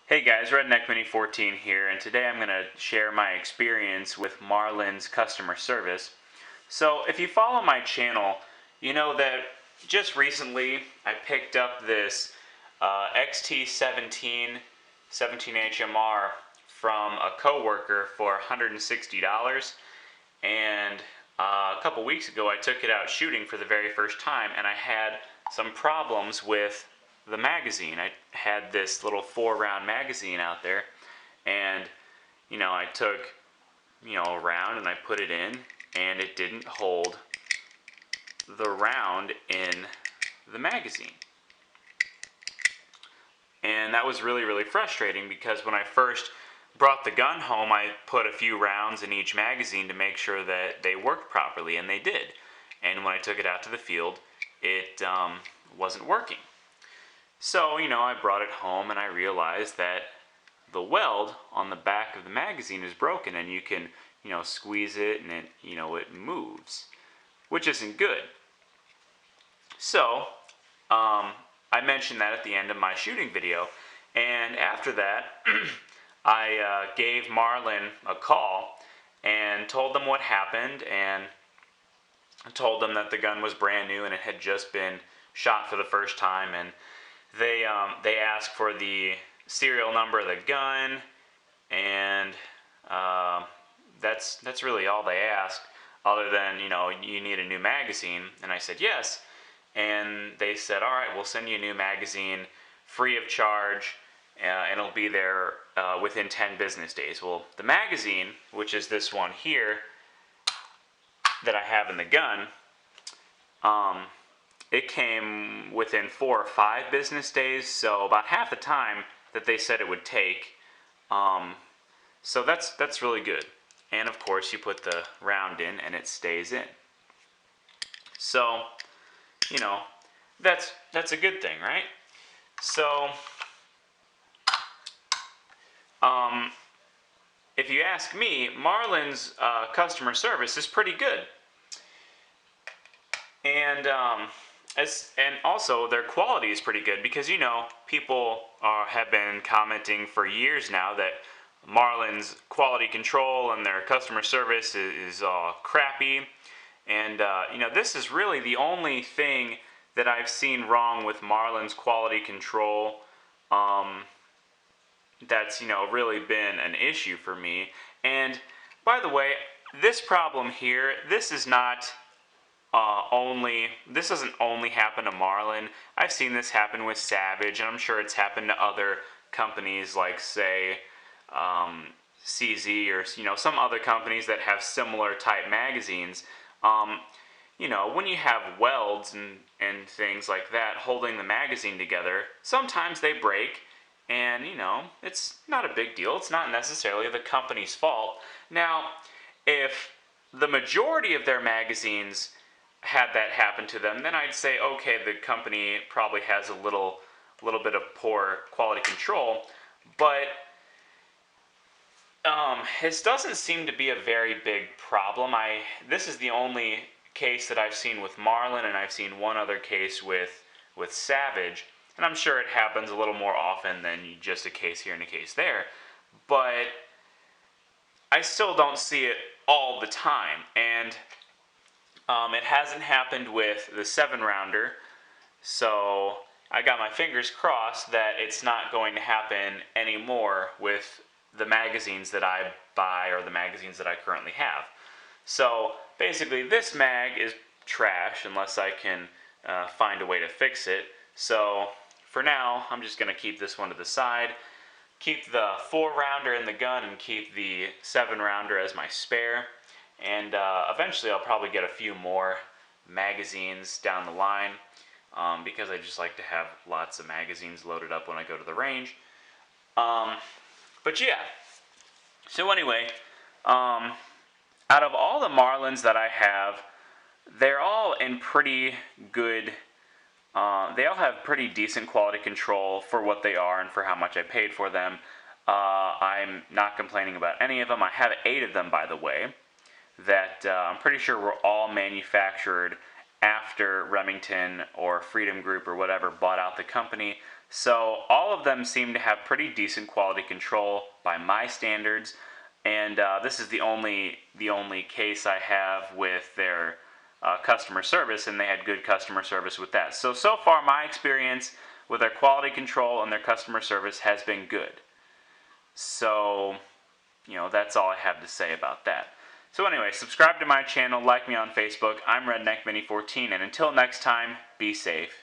Hey guys, Redneck Mini 14 here, and today I'm going to share my experience with Marlin's customer service. So, if you follow my channel, you know that just recently I picked up this XT17 17HMR from a coworker for $160, and a couple weeks ago I took it out shooting for the very first time, and I had some problems with the magazine. I had this little 4-round magazine out there, and I took a round and I put it in, and it didn't hold the round in the magazine. And that was really frustrating, because when I first brought the gun home, I put a few rounds in each magazine to make sure that they worked properly, and they did. And when I took it out to the field, it wasn't working. So, I brought it home and I realized that the weld on the back of the magazine is broken, and you can, squeeze it and it moves, which isn't good. So, I mentioned that at the end of my shooting video, and after that, I gave Marlin a call and told them what happened, and told them that the gun was brand new and it had just been shot for the first time, and they asked for the serial number of the gun, and that's really all they asked, other than you need a new magazine. And I said yes, and they said, all right, we'll send you a new magazine free of charge, and it'll be there within 10 business days. Well, the magazine, which is this one here that I have in the gun, it came within 4 or 5 business days, so about half the time that they said it would take. So that's really good. And of course, you put the round in and it stays in. So, that's a good thing, right? So, if you ask me, Marlin's customer service is pretty good. And also their quality is pretty good, because people have been commenting for years now that Marlin's quality control and their customer service is crappy. And this is really the only thing that I've seen wrong with Marlin's quality control that's really been an issue for me. And by the way, this problem here, this doesn't only happen to Marlin. I've seen this happen with Savage, and I'm sure it's happened to other companies like, say, CZ, or some other companies that have similar type magazines. When you have welds and things like that holding the magazine together, sometimes they break, and it's not a big deal. It's not necessarily the company's fault. Now, if the majority of their magazines had that happen to them, then I'd say, okay, the company probably has a little bit of poor quality control. But this doesn't seem to be a very big problem. This is the only case that I've seen with Marlin, and I've seen one other case with Savage, and I'm sure it happens a little more often than just a case here and a case there. But I still don't see it all the time, and it hasn't happened with the 7-rounder, so I got my fingers crossed that it's not going to happen anymore with the magazines that I buy, or the magazines that I currently have. So basically, this mag is trash unless I can find a way to fix it. So for now, I'm just going to keep this one to the side, keep the 4-rounder in the gun, and keep the 7-rounder as my spare. And eventually I'll probably get a few more magazines down the line, because I just like to have lots of magazines loaded up when I go to the range. But yeah, so anyway, out of all the Marlins that I have, they're all in pretty good, they all have pretty decent quality control for what they are and for how much I paid for them. I'm not complaining about any of them. I have 8 of them, by the way, that I'm pretty sure were all manufactured after Remington or Freedom Group or whatever bought out the company. So all of them seem to have pretty decent quality control by my standards, and this is the only case I have with their customer service, and they had good customer service with that. So far my experience with their quality control and their customer service has been good. So that's all I have to say about that. So anyway, subscribe to my channel, like me on Facebook. I'm Redneck Mini 14, and until next time, be safe.